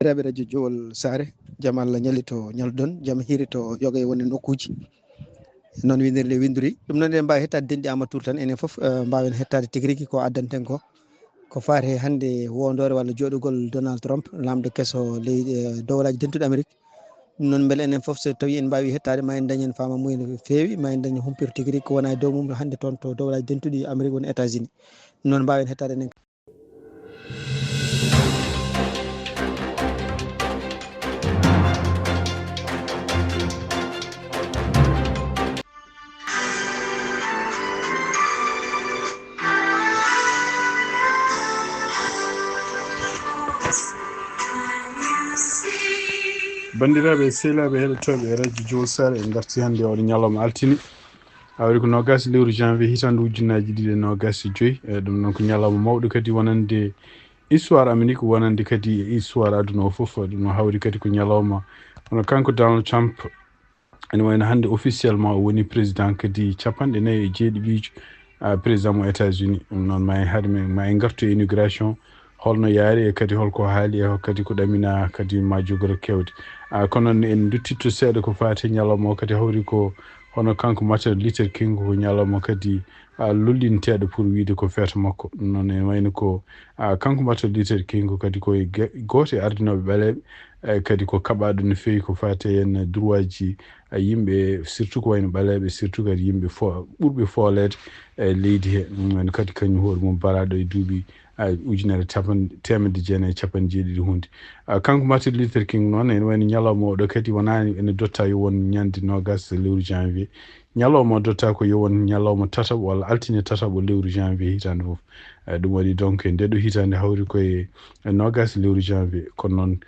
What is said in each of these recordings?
bandiraɓe radio Jowol Sare jam Allah ñali to ñalɗon jam hiiri to yoga e woni nokkuji noon windirde windori ɗum noon en mbawi hettade denɗi Amadou tan enen foof mbawen hettade tigui rigui ko addanten ko faate hande wondore walla joɗugol Donald Trump lamɗo kesso leydi dowlaji dentuɗo Amérique ɗum noon beele enen foof so tawi en mbawi hettade ma en dañen famamuya no fewi ma en dañen humpito tigui rigui ko wona e dow mum hande toon to dowlaji dentuɗi Amérique woni États-Unis ɗum noon mbawen hettade enen. bandiraɓe sehlaɓe heɗotoɓe radio Jowol Sare en garti hande oɗo ñalawma altini awri ko nogas lewru janvier hitande ujunnaji 2025 ɗum noon ko ñalawma mawɗo kadi wonande histoire Amérique wonande kadi histoire aduna o foof ɗum no hawri kadi ko ñalawma hono kanko Donald Trump ene wayno hande officiellement o woni président kadi 49 président mo États-Unis ɗum noon ma en gartu e inauguration holno yaari e kadi holko haali e kadi ko ɗamina kadi ma jogoro kewde kono noon en duttitto seeɗa ko fati ñalawma o kadi hawri ko hono kanko Martin Luther King ko ñalawma kadi lollinteɗo pour wiide ko feeto makko ɗum noon en wayno ko kanko Martin Luther King ko kadi koye goto e ardinoɓe ɓaleɓe kadi ko kaɓaɗo no fewi ko fati hen droit ji yimɓe surtout ko wayno ɓaleɓe surtout kadi yimɓe ɓurɓe foolede e leydi he ɗum wayno kadi kañum hoore mum baraɗo e duuɓi ujunere 1970 hunde kanko Martin Luther King noon ene wayno ñalawma oɗo kadi wonani ene dotta yo won ñande nogas lewru janvier ñalawma o dotta ko yo won ñalawma tataɓo walla altine tataɓo lewru janvier hitande foof ɗum waɗi donc nde ɗo hitande hawri koye nogas lewru janvier kono noon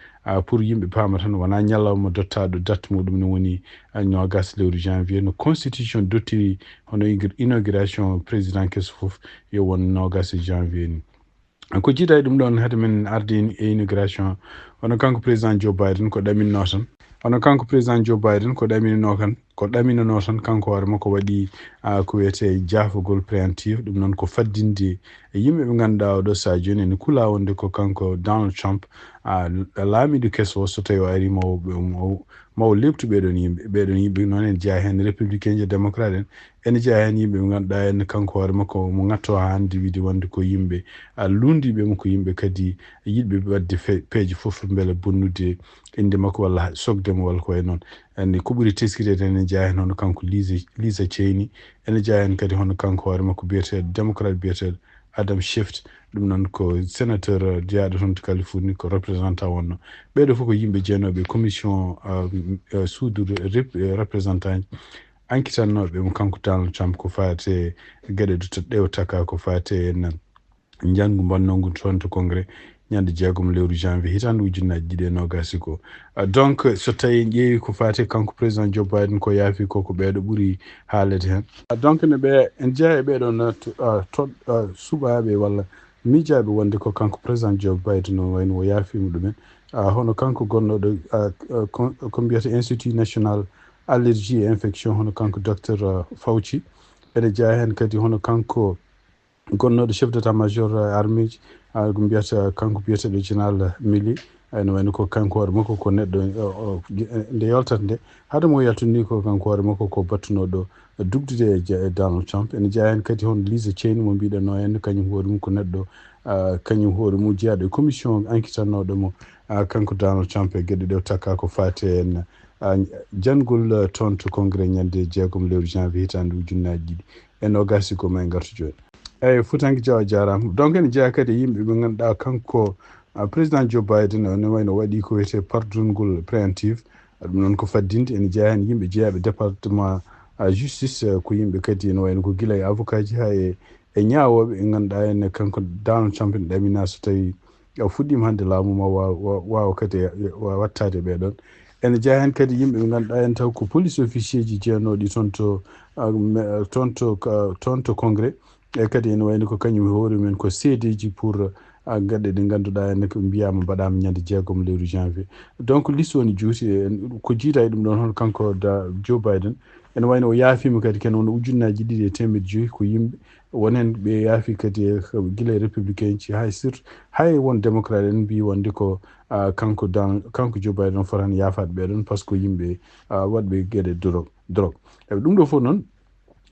pour yimɓe paama tan wona ñalawma dottaɗo date muɗum no woni nogas lewru janvier no constitution dottiri hono inauguration président kesso foof yo won nogas janvier ni ko jiiɗa e ɗum ɗon hade men arde e inauguration hono kanko président Joe Biden ko ɗaminno tan ko ɗaminano tan kanko hoore makko waɗi ko wiyete jaafogol préemptive ɗum noon ko faddinde yimɓe ɓe ganduɗa oɗo sa joni ene kula wonde ko kanko Donald Trump laamiɗo kesso so tawi o ari mawo lebtu ɓeɗon yimɓe noon ene jeeya hen républicain je démocrate en ene jeeya hen yimɓe ɓe ganduɗa en kanko hoore makko mo gatto hande wiide wonde ko yimɓe lundiɓe mo ko yimɓe kadi yiɗɓe wadde peeje foof beele bonnude inde makko walla sogdemo walla ko way noon andi ko ɓuuri teskitede ene jeeya hen hono kanko Lisa Cheney ene jeeya hen kadi hono kanko hoore makko biyeteɗo démocrate biyeteɗo Adam Schiff ɗum noon ko sénateur jeyaɗo toon to Californie ko représentant wonno ɓeɗo fof ko yimɓe jeenoɓe commission suudu représentant enquitannoɓe mo kanko Donald Trump ko fate gueɗe ɗewtaka ko fate en janggu bonnongu toon to congrès ñande 6 lewru janvier hitande ujunnaji 2020 ko donc so tawi ƴeewi ko fate kanko président Joe Biden ko yaafi ko ɓeeɗo ɓuuri haalede hen donc ne ɓe en jeeya e ɓeɗon suɓaɓe walla miijaɓe wonde ko kanko président Joe Biden o wayno o yaafima ɗumen hono kanko gonnoɗo ko mbiyata institut national allergie et infection hono kanko docteur Fauci ene jeeya hen kadi hono kanko gonnoɗo chef d'état major armée ji ko mbiyata kanko biyeteɗo général Milley ene wayno ko kanko hoore makko ko neɗɗo nde yaltata nde haade mo yaltuni ko kanko hoore makko ko battunoɗo dugdude e Donald Trump ene jeeya hen kadi hono Lisa Cheney mo mbiɗenno henno kañum hoore mum ko neɗɗo kañum hoore mum jeeyaɗo e commission enquitannoɗo mo kanko Donald Trump e gueɗe ɗe takka ko fate en jangol toon to congrès ñande 6 lewru janvier hitande ujunnaji 2020 ko ma en gartu joni eyyi Futanki Diaw jarama donc ene jeeya kadi yimɓe ɓe ganduɗa kanko président Joe Biden ne wayno waɗi ko wiyete pardongol préemptive ɗum noon ko faddinde ene jeeya hen yimɓe jeeyaɓe département justice ko yimɓe kadi ene wayno ko guila e avocat ji ha e ñawoɓe ɓe ganduɗa hen kanko Donald Trump ne ɗamina so tawi fuɗɗima hande laamu ma wawa kadi wattade ɓeɗon ene jeeya hen kadi yimɓe ɓe ganduɗa hen taw ko police officier ji jeenoɗi toon to congrès e kadi ene wayno ko kañum hoore men ko seedeji pour gaɗe ɗe ganduɗa henne ko mbiyama mbaɗama ñande 6 lewru janvier donc liste woni juuti ko jiita e ɗum ɗon hono kanko Joe Biden ene wayno o yaafima kadi ken won ujunnaji ɗiɗi e temedde joyi ko yimɓe wonen ɓe yaafi kadi e gila républicain ci hay surtout hay won démocrate en mbi wonde ko kanko Joe Biden fotani yaafade ɓeɗon par ce que yimɓe waɗɓe gueɗe drogue eɓe ɗum ɗo fof noon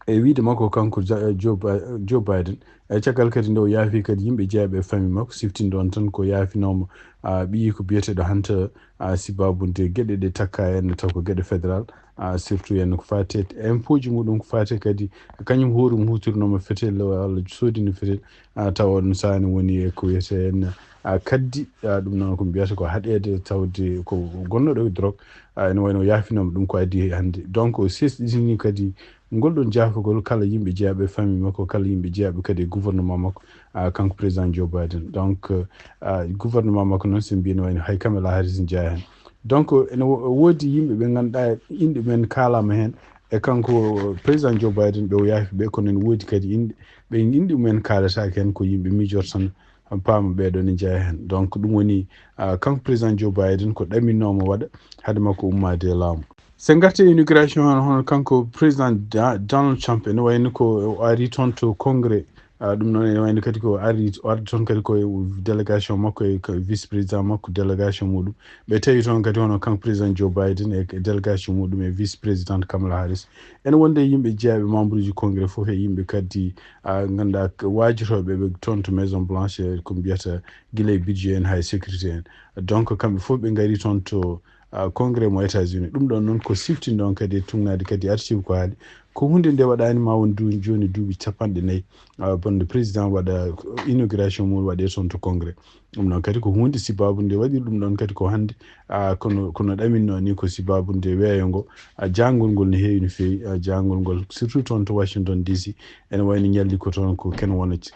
e wiide makko kanko Joe Biden e caggal kadi nde o yaafi kadi yimɓe jeeyaɓe e famille makko siftinde on tan ko yaafinoma ɓiyi ko biyeteɗo hanta sibabude gueɗe ɗe takka henna taw ko gueɗe fédéral surtout henna ko fate impôt ji muɗum ko fate kadi kañum hoɗum hutornoma fetel walla sodino fetel taw on sahani woni e ko wiyete henna kaddi ɗum noon ko mbiyata ko haɗede tawde ko gonnoɗo e drogue ene wayno yaafinoma ɗum ko addi hannde donc sesɗitini kadi ngol ɗon jaafugol kala yimɓe jeeyaɓe famille makko kala yimɓe jeeyaɓe kadi e gouvernement makko kanko président Joe Biden donc gouvernement makko noon so mbino wayno hay Kamala Harris jeeya hen donc ene woodi yimɓe ɓe ganduɗa inde men kalama hen e kanko président Joe Biden ɓe o yaafi ɓe kono ene woodi kadi inde ɓe inde mumen kalatake hen ko yimɓe mijorto tan paama ɓeɗo ne jeeya hen donc ɗum woni kanko président Joe Biden ko ɗaminoma waɗa haade makko ummade e laamu sen garte inauguration hono kanko président Donald Trump ene wayno ko o ari toon to congrès ɗum noon ene wayno kadi ko ardi toon kadi koye délégation makko e vice président makko délégation muɗum ɓe tawi toon kadi hono kanko président Joe Biden e délégation muɗum e vice président Kamala Harris ene wonde yimɓe jeeyaɓe membre uji congrès fof e yimɓe kadi ganduɗa wajiroɓe ɓe toon to maison blanche ko mbiyata guila e budget en hay sécurité en donc kamɓe fof ɓe gari toon to congrès mo États-Unis ɗum ɗon noon ko siftinde on kadi e tugnade kadi archive ko haali ko hunde nde waɗani ma won joni duuɓi 40 bonde président waɗa inauguration mum waɗe toon to congrès ɗum noon kadi ko hunde sibabu nde waɗi ɗum ɗon kadi ko hande kono ɗaminno ni ko sibabu nde weeyo ngo jangol ngol no heewi no feewi jangol ngol surtout toon to Washington DC ene wayno ñalli ko toon ko ken wonati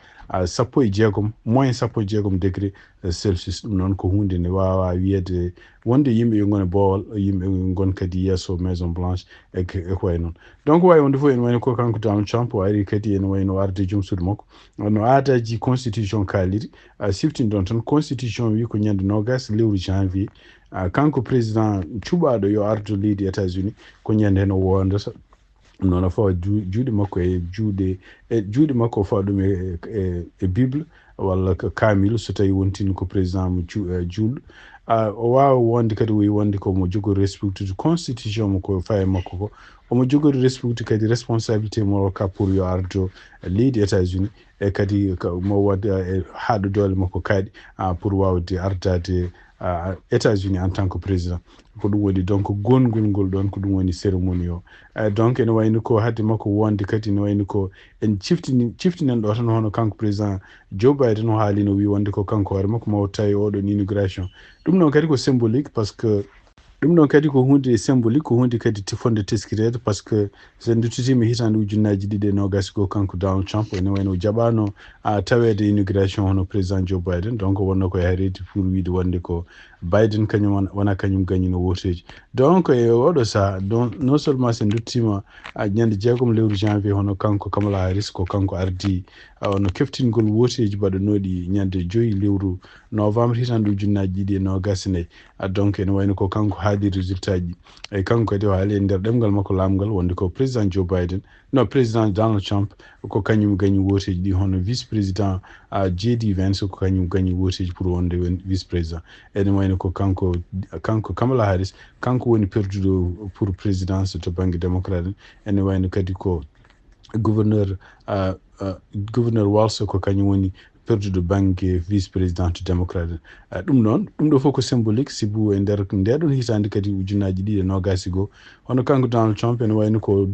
moins 16 degré Celsius ɗum noon ko hunde nde wawa wiyede wonde yimɓe yo gone boowal yimɓe gon kadi yesso maison blanche e ko way noon donc wawi wonde fof ene wayno ko kanko Donald Trump o ari kadi ene wayno arde joom suudu makko no aadaji constitution kaaliri siftinde on tan constitution wi ko ñande 20 lewru janvier kanko président cuɓaɗo yo ardo leydi États-Unis ko ñande hen o wondata ɗum noon a fawa juuɗe makko juuɗe makko o fawa ɗum e bible walla kamil so tawi wontini ko président mo juulɗo o wawa wonde kadi wi wonde komo jogori respectude constitution mo ko faye makko ko omo jogori respectude kadi responsabilité mo ka pour yo ardo leydi États-Unis e kadi mo wadda e haɗo dole makko kaaɗi pour wawde ardade États-Unis en tant que président ko ɗum woni donc gongol ngol ɗon ko ɗum woni cérémonie o donc ene wayno ko hadde makko wonde kadi ene wayno ko en ciftinen ɗo tan hono kanko président Joe Biden o haali no wi wonde ko kanko hoore makko mawo tawi oɗon inauguration ɗum noon kadi ko symbolique par ce que ɗum ɗon kadi ko hunde symbolique ko hunde kadi fonde teskirede par ce que so duttitima hitande ujunnaji ɗiɗi e nogas go kanko Donald Trump ene wayno jaɓano tawede inauguration hono président Joe Biden donc wonno koye haredi pour wiide wonde ko Biden kañum wona kañum gañino woteji donc e oɗo saaha non seulement so duttima ñande 6 lewru janvier hono kanko Kamala Harris ko kanko ardi no keftingol woteji baɗanoɗi ñande 5 lewru novembre hitande ujunnaji ɗiɗi e nogas nayyi donc ene wayno ko kanko haadi résultat ji e kanko kadi o haali e nder ɗemgal makko lamgal wonde ko président Joe Biden non président Donald Trump ko kañum gañi woteji ɗi hono vice président JD Vance ko kañum gañi woteji pour wonde vice président ene wayno ko kanko Kamala Harris kanko woni perduɗo pour présidence to banggue démocrate ene wayno kadi ko gouverneur Walsh ko kañum woni perduɗo banggue vice président démocrate ɗum ɗo fof ko symbolique sibu e nder ndeɗon hitande kadi ujunnaji ɗiɗi e nogasi go hono kanko Donald Trump ene wayno ko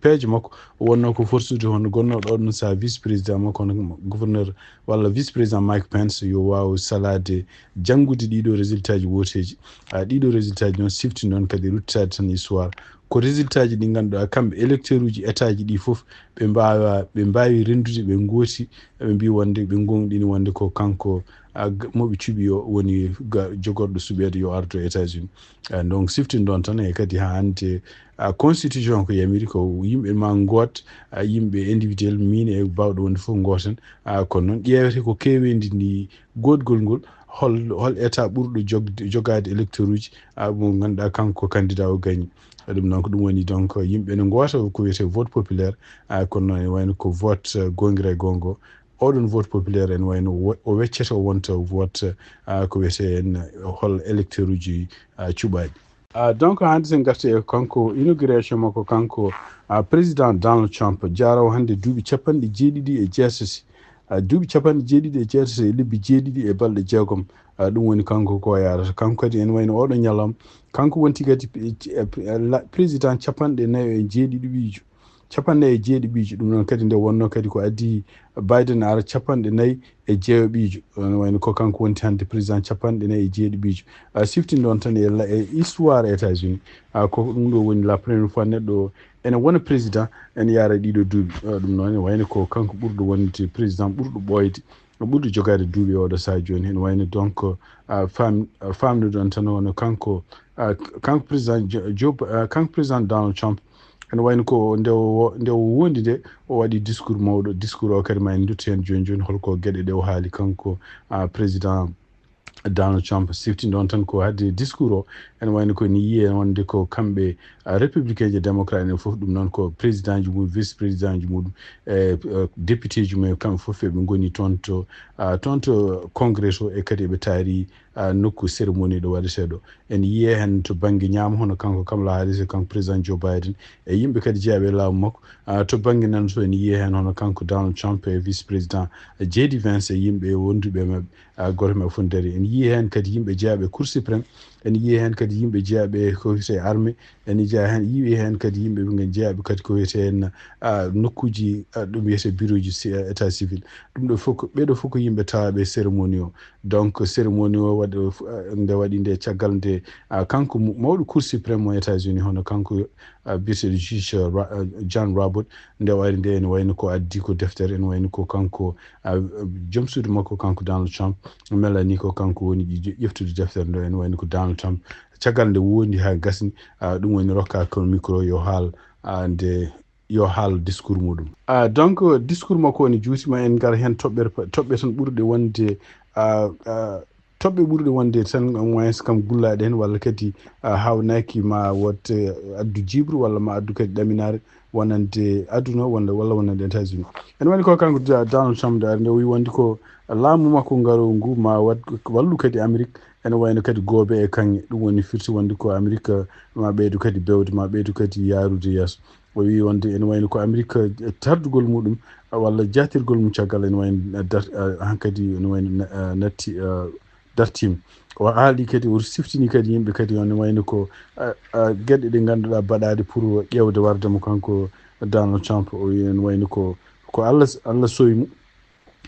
peeje makko o wonno ko forsude hono gonnoɗo ɗon sa vice président makko hono gouverneur walla vice président Mike Pence yo waw salade janggude ɗiɗo résultat ji woteji ɗiɗo résultat ji noon sifti noon kadi ruttade tan histoire ko résultat ji ɗi ganduɗa kamɓe électeur uji état ji ɗi fof ɓe mbawi rendude ɓe gooti ɓe mbi wonde ɓe gonɗini wonde ko kanko moɓe cuɓi o woni jogorɗo suɓede yo ardo États-Unis donc siftin ɗon tan e kadi ha hande constitution ko yamiri ko yimɓe ma goot yimɓe individuel min e bawɗo wonde fof goten kono noon ƴeewete ko kewendi ndi godgol ngol hol état ɓurɗo jogade électeur uji mo ganduɗa kanko candidat o gagni ɗum noon ko ɗum woni donc yimɓe ne gota ko wiyete vote populaire kono ne wayno ko vote gongira e gongo oɗon vote populaire en wayno o weccete o wonta vote ko wiyete en hol électeur uji cuɓaɗi donc hande sen garti e kanko inauguration makko kanko président Donald Trump jarawo hande duuɓi jeeɗiɗi duuɓi jeeɗiɗi e lebbi jeeɗiɗi e balɗe jeegom ɗum woni kanko ko yarata kanko kadi en wayno oɗo ñalawma kanko wonti kadi président 47 ɓiijo ɗum noon kadi nde wonno kadi ko addi Biden ara 46 ɓiijo wayno ko kanko wonti hande président 47 ɓiijo siftinde on tan e histoire États-Unis ko ɗum ɗo woni la première fois neɗɗo ene wona président ene yara ɗiɗo duuɓi ɗum noon wayno ko kanko ɓurɗo wonde président ɓurɗo ɓoyde ɓurɗo jogade duuɓi oɗo saha joni hen wayno donc famnude on tan wono kanko président Donald Trump ene wayno ko nde o wondi nde o waɗi discours mawɗo discours o kadi ma en dutto hen joni holko gueɗe ɗe o haali kanko président Donald Trump siftinde on tan ko hadde discours o ene wayno ko ni yiye wonde ko kamɓe républicain je démocrate en fof ɗum noon ko président ji muɗum vice président ji muɗum e député ji mumen kamɓe fof eɓe goni toon to congrès o e kadi eɓe taari nokku cérémonie ɗo waɗeteɗo en yiye hen to banggue ñaama hono kanko Kamala Harris kanko président Joe Biden e yimɓe kadi jeeyaɓe laamu makko to banggue nan to en yiye hen hono kanko Donald Trump e vice président JD Vance e yimɓe wonduɓe mabɓe goto mabɓe fof nder en yiye hen kadi yimɓe jeeyaɓe Cour suprême en yiye hen kadi yimɓe jeeyaɓe ko wiyete armée en yiye hen kadi yimɓe jeeyaɓe kadi ko wiyete hen nokkuji ɗum wiyete bureau ji état civil ɗum ɗo fof ɓeɗo fof ko yimɓe tawaɓe cérémonie o donc cérémonie o nde waɗi nde caggal nde kanko mawɗo Cour suprême o États-Unis hono kanko biyeteɗo juge John Roberts nde wari nde ene wayno ko addi ko deftere ene wayno ko kanko joom suudu makko kanko Donald Trump melani ko kanko woni ƴeftude deftere ndo ene wayno ko Donald Trump caggal nde wondi ha gasni ɗum woni rokka ko micro yo haal discours muɗum donc discours makko woni juutima en gara hen toɓɓe tan ɓurɗe wonde toɓɓe ɓurɗe wonde tan moins kam gullaɗe hen walla kadi hawnaki ma wotte addu jibru walla ma addu kadi ɗaminare wonande aduna walla wonande États-Unis en woni ko kanko Donald Trump nde nde wi wondi ko laamu makko ngaro ngu ma wallu kadi Amérique ene wayno kadi gooɓe e kanŋe ɗum woni firti wonde ko Amérique ma ɓeydu kadi bewde ma ɓeydu kadi yarude yeeso o wi wonde ene wayno ko Amérique tardugol muɗum walla jatirgol mum caggal ene wayno hankadi ene wayno natti dartima o haali kadi o siftini kadi yimɓe kadi on wayno ko gueɗe ɗe ganduɗa baɗade pour ƴewde wardemo kanko Donald Trump o wi en wayno ko Allah soymu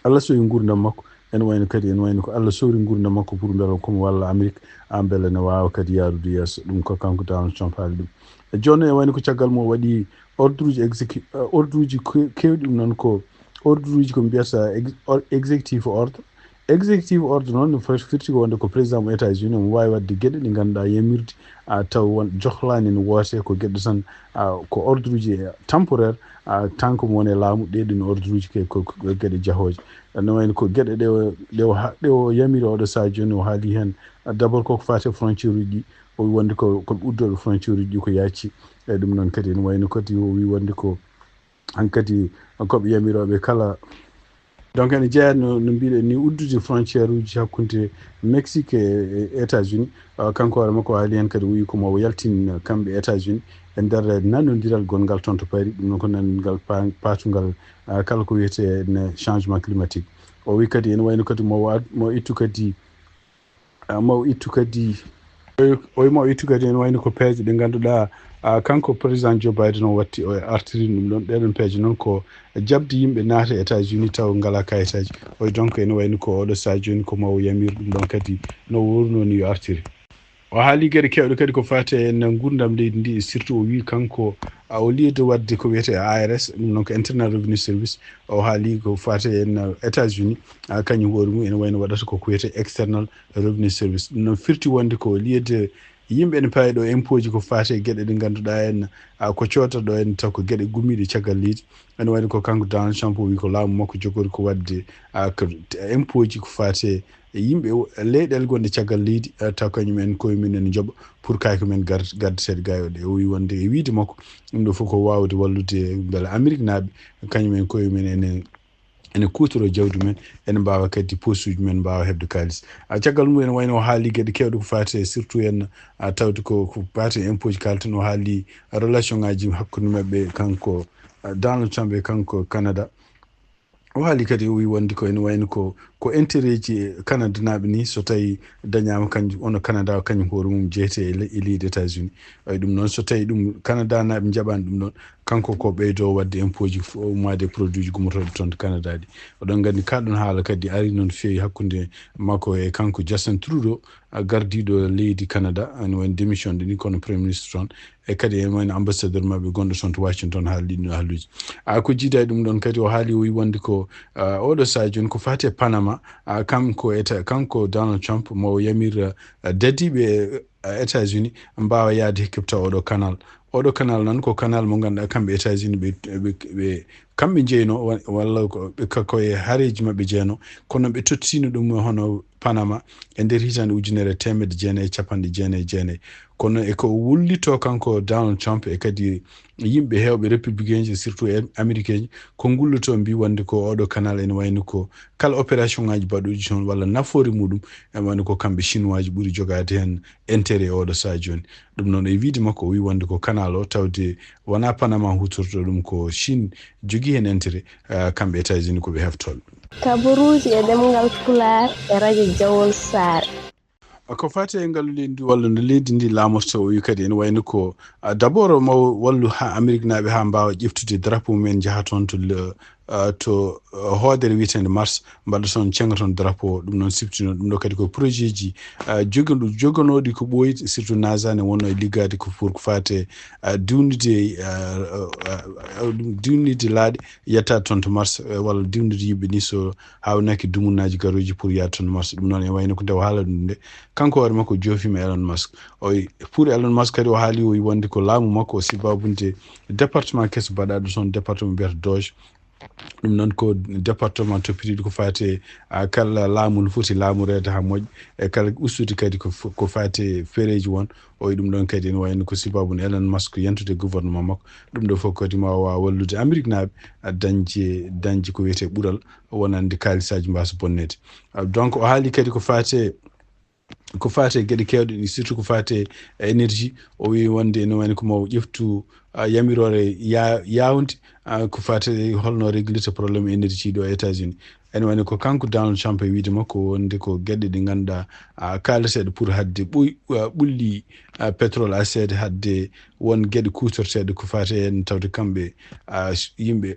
Allah sowi gurdam makko ene wayno kadi ene wayno ko Allah sowri gurdam makko pour beele komo walla Amérique beele ne wawa kadi yarude yeeso ɗum ko kanko Donald Trump haali ɗum joni e wayno ko caggal mo waɗi ordre uji kewɗi ɗum noon ko ordre uji ko mbiyata executive ordre noon firti ko wonde ko président mo États-Unis omo wawi wadde gueɗe ɗe ganduɗa yamirde taw won johlani ne woote ko gueɗe tan ko ordre uji temporaire tant que mo woni e laamu ɗeɗin ordre uji ko gueɗe jahoje ne wayno ko gueɗe ɗe o yamiri oɗo saha joni o haali hen d' abord koko fate frontiére uji ɗi o wi wonde koɓe uddoɓe frontiére uji ɗi ko yacci e ɗum noon kadi ne wayno kadi o wi wonde ko hankkadi koɓe yamiroɓe kala donc ene jeeya no mbiɗen ni uddude frontiére uji hakkude Mexique e États-Unis kanko hoore makko haali hen kadi o wi komo yaltin kamɓe États-Unis e nder nanodiral gongal toon to Paris ɗum noon ko nanodiral patugal kala ko wiyete changement climatique o wi kadi ene wayno kadi mo ittu kadi ene wayno ko peeje ɗe ganduɗa kanko président Joe Biden o watti o artiri ɗum ɗon ɗeɗon peeje noon ko jabde yimɓe naata États-Unis taw ngala kayitaji oy donc ene wayno ko oɗo saha joni ko mawo yamir ɗum ɗon kadi no wurnoni yo artiri o haali gueɗe kewɗe kadi ko fate en gurdam leydi ndi surtout o wi kanko au lieu de wadde ko wiyete ARS ɗum noon ko internal revenue service o haali ko fate en États-Unis kañum hoore mum ene wayno waɗata koko wiyete external revenue service ɗum noon firti wonde ko lieu de yimɓe ne pawi ɗo impoji ko fate gueɗe ɗe ganduɗa en ko coota ɗo en taw ko gueɗe gummiɗe caggal leydi ene wayno ko kanko Donald Trump wi ko laamu makko jogori ko wadde ko impoji ko fate yimɓe leyɗele gonɗe caggal leydi taw kañumen koyemumen ene jooɓa pour kayko men gardateɗe gayoɗe o wi wonde e wiide makko ɗum ɗo fof ko wawde wallude beele Amérique naaɓe kañumen koyemumen ene kutoro jawdi men ene mbawa kadi poste uji men mbawa hebde kalis caggal mum ene wayno o haali gueɗe kewɗe ko fate surtout en tawde ko fate impôt ji kalten o haali relation ngaji hakkude mabɓe kanko Donald Trump e kanko Canada o haali kadi o wi wonde ko ene wayno ko intérêt ji Canada naaɓe ni so tawi dañama kanjum ono Canada kañum hoore mum jeeyete e leydi États-Unis ɗum noon so tawi ɗum Canada naaɓe jaɓani ɗum ɗon kanko ko ɓeydo wadde impôt ji ummade produit ji gummotoɗe toon to Canada ɗi oɗon gandi kaɗon haala kadi ari noon feewi hakkude makko e kanko Justin Trudeau gardiɗo leydi Canada ene wayno démission ɗe ni kono premier ministre toon e kadi ene wayno ambassadeur mabɓe gonɗo toon to Washington haali ɗino haaluji ko jiida e ɗum ɗon kadi o haali o wi wonde ko oɗo saaha joni ko fate Panama kanko Donald Trump mo yamir dadiɓe États-Unis mbawa yaade hekkipta oɗo canal noon ko canal mo ganduɗa kamɓe États-Unis ɓe kamɓe jeyno walla koye haareji mabɓe jeyno kono ɓe tottino ɗum hono Panama e nder hitande 1999 kono eko wullito kanko Donald Trump e kadi yimɓe hewɓe républicain ji surtout américain ji ko gulluto mbi wonde ko oɗo canal ene wayno ko kala opération ngaji baɗuɗi toon walla nafoore muɗum ene wayno ko kamɓe chinois ji ɓuuri jogade hen intérêt oɗo saaha joni ɗum noon e wiide makko o wi wonde ko canal o tawde wona Panama hutorto ɗum ko Chine jogui hen intérêt kamɓe États-Unis koɓe heftoɓe kabaruji e ɗemgal Pulaar e radio Jawol Saare ko fate e ngal leydi walla no leydi ndi laamorto o wi kadi ene wayno ko d'abord mo wallu ha Amérique naaɓe ha mbawa ƴeftude drapeau mumen jaaha toon to hoodere wiyetende mars mbaɗa toon cenga toon drapeau ɗum noon siftino ɗum ɗo kadi ko projet ji joganoɗi ko ɓooyi surtout NASA ne wonno e liggade ko pour ko fate diwnide laaɗe yettade toon to mars walla diwnude yimɓe ni so hawnaki dumunnaji garoji pour yaade toon to mars ɗum noon e wayno ko nde o haala ɗum nde kanko hoore makko joofima Elon Musk pour Elon Musk kadi o haali o wonde ko laamu makko o sibabunde département keso mbaɗaɗo toon département mbiyata Doge ɗum noon ko département toppitiɗo ko fate kala laamu no foti laamorede ha moƴƴa e kala ustude kadi ko fate feereji won ɗum ɗon kadi ene wayno ko sibabune Elon Musk yentude gouvernement makko ɗum ɗo fof kadi ma wawa wallude Amérique naaɓe dañde ko wiyete ɓuural wonande kalisaji mbasa bonnede donc o haali kadi ko fate gueɗe kewɗe ɗi surtout ko fate énergie o wi wonde ene wayno ko maw ƴeftu yamirore yawde ko fate holno réglita probléme énergie ɗo e États-Unis ene wayno ko kanko Donald Trump e wiide makko wonde ko gueɗe ɗe ganduɗa kalateɗe pour hadde ɓulli pétrole asede hadde won gueɗe kutorteɗe ko fate hen tawde kamɓe yimɓe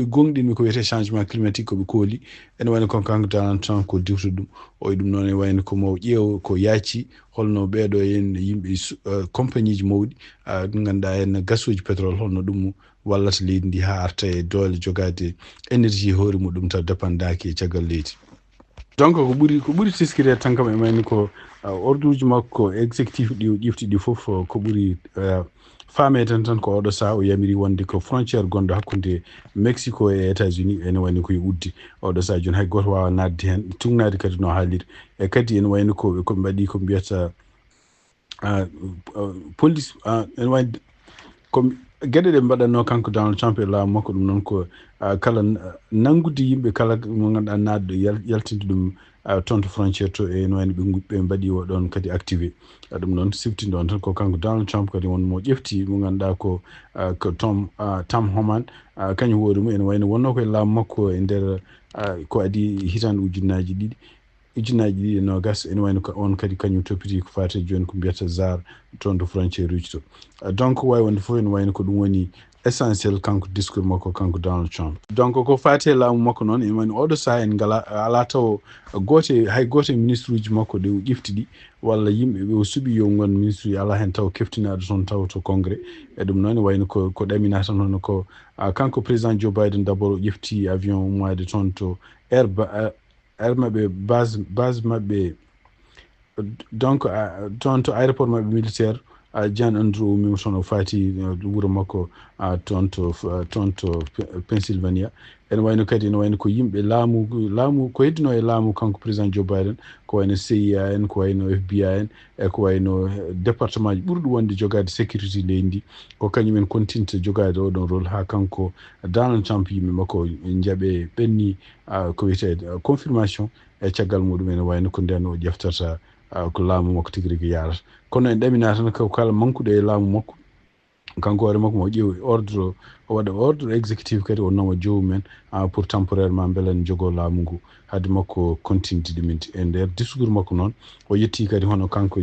gonɗinɓe ko wiyete changement climatique koɓe kooli ene wayno ko kanko Donald Trump ko diwta ɗum ɗum noon e wayno ko mo ƴeew ko yaaci holno ɓeeɗo hen yimɓe compagnie ji mawɗi ɗum ganduɗa hen gasuji pétrole holno ɗum wallata leydi ndi ha arta e doole jogade énergie hoore muɗum taw dépendaki e caggal leydi donc ko ɓuuri tiskirede tan kam e mayni ko ordre uji makko exécutif ɗi ƴifti ɗi fof ko ɓuuri fameden tan ko oɗo saaha o yamiri wonde ko frontiére gonɗo hakkude Mexico e États-Unis ene wayno koye uddi oɗo saaha joni hay goto wawa nadde hen tugnade kadi no haaliri e kadi ene wayno koɓe mbaɗi ko mbiyata police ene wayno ko gueɗe ɗe mbaɗanno kanko Donald Trump e laamu makko ɗum noon ko kala nangude yimɓe kala mo ganduɗa nadɗo yaltinde ɗum toon to frontiére to ene wayno ɓe mbaɗi o ɗon kadi activé ɗum noon siftinde on tan ko kanko Donald Trump kadi wonmo ƴefti mo ganduɗa ko Tom Homan kañum hoore mum ene wayno wonno koye laamu makko e nder ko adi hitande ujunnaji ɗiɗi e nogas ene wayno on kadi kañum toppiti ko fate joni ko mbiyata ZAR toon to frontiére uji to donc wawi wonde fof ene wayno ko ɗum woni essentiel kanko discours makko kanko Donald Trump donc ko fate laamu makko noon ene wayno oɗo saaha en ala taw hay goto e ministre uji makko ɗe ƴefti ɗi walla yimɓe ɓe o suuɓi yo gon ministre uji ala hen taw keftinaɗo toon taw to congrès e ɗum noon wayno ko ɗamina tan hono ko kanko président Joe Biden d'abord o ƴefti avion ummade toon to air maɓɓe base maɓɓe donc toon to aéroport maɓɓe militaire Jan Andrew mimo toon o faati wuro makko toon to Pennsylvania. ene wayno kadi ene wayno ko yimɓe laamu ko heddino e laamu kanko président Joe Biden ko wayno CIA en ko wayno FBI en e ko wayno département ji ɓurɗo wonde jogade sécurité leydi ndi ko kañumen continte jogade oɗon rôle ha kanko Donald Trump yimɓe makko jaaɓe ɓenni ko wiyete confirmation e caggal muɗum ene wayno ko nden o ƴeftarta ko laamu makko tigi rigui yarata kono en ɗamina tan ko kala mankuɗo e laamu makko kanko hoore makko mo ƴeewi ordre o waɗa ordre exécutif kadi o nawa jomumen pour temporairement beele en jogo laamu ngu haade makko continde ɗumen e nder discours makko noon o yetti kadi hono kanko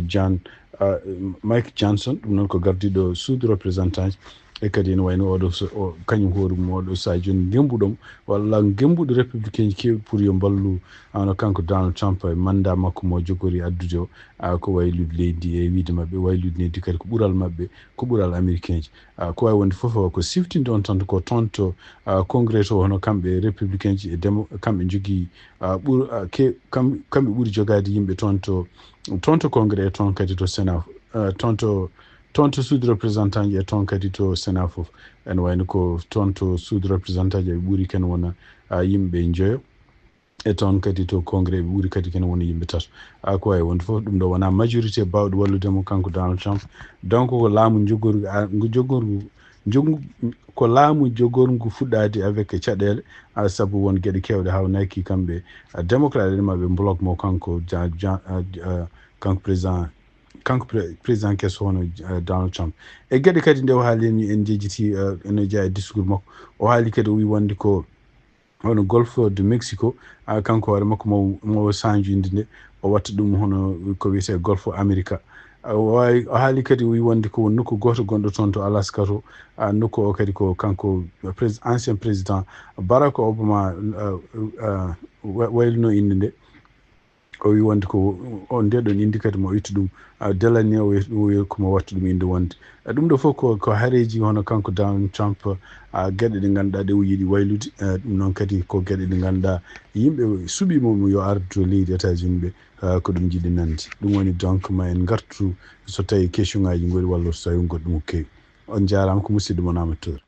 Mike Johnson ɗum noon ko gardiɗo suudu représentant e kadi ene wayno oɗo kañum hoore mum oɗo sa joni gembuɗomo walla gembuɗo républicain ji kewɗi pour yo ballu hono kanko Donald Trump e mandat makko mo jogori addude o ko waylude leydi e wiide mabɓe waylude leydi kadi ko ɓuural mabɓe ko ɓuural américain ji ko wawi wonde foof ko siftinde on tan ko toon to congrès to hono kamɓe républicain ji e kamɓe jogui kamɓe ɓuuri jogade yimɓe toon to congrès e toon kadi to sénat toon to suudu représentant ji e toon kadi to sénat foof ene wayno ko toon to suudu représentant ji ɓe ɓuuri ken wona yimɓe joyo e toon kadi to congrès ɓe ɓuuri kadi kene wona yimɓe tato ko wawi wonde foof ɗum ɗo wona majorité bawɗo walludemo kanko Donald Trump donc ko laamu ko laamu jogorngu fuɗɗade avec caɗele saabu won gueɗe kewɗe hawnaki kamɓe démocrate en maɓe bloc mo kanko kanko président kesso hono Donald Trump e gueɗe kadi nde o haali en jejjiti ene jeeya discours makko o haali kadi o wi wonde ko hono golfe de Mexico kanko hoore makko mo change inde nde o watta ɗum hono ko wiyete golfe America o haali kadi o wi wonde ko nokku goto gonɗo toon to Alaska to nokku o kadi ko kanko ancien président Barack Obama wayluno inde nde o wi wonde ko on ndeɗon indi kadi mo itta ɗum Delani o wi komo watta ɗum inde wonde ɗum ɗo fof ko haareji hono kanko Donald Trump gueɗe ɗe ganduɗa ɗe o yiiɗi waylude ɗum noon kadi ko gueɗe ɗe ganduɗa yimɓe suuɓimo yo ardu to leydi États-Unis ɓe ko ɗum jiiɗi nande ɗum woni donc ma en gartu so tawi question ngaji gori walla so tawi goɗɗum kewi on jarama ko musidɗo mon amateur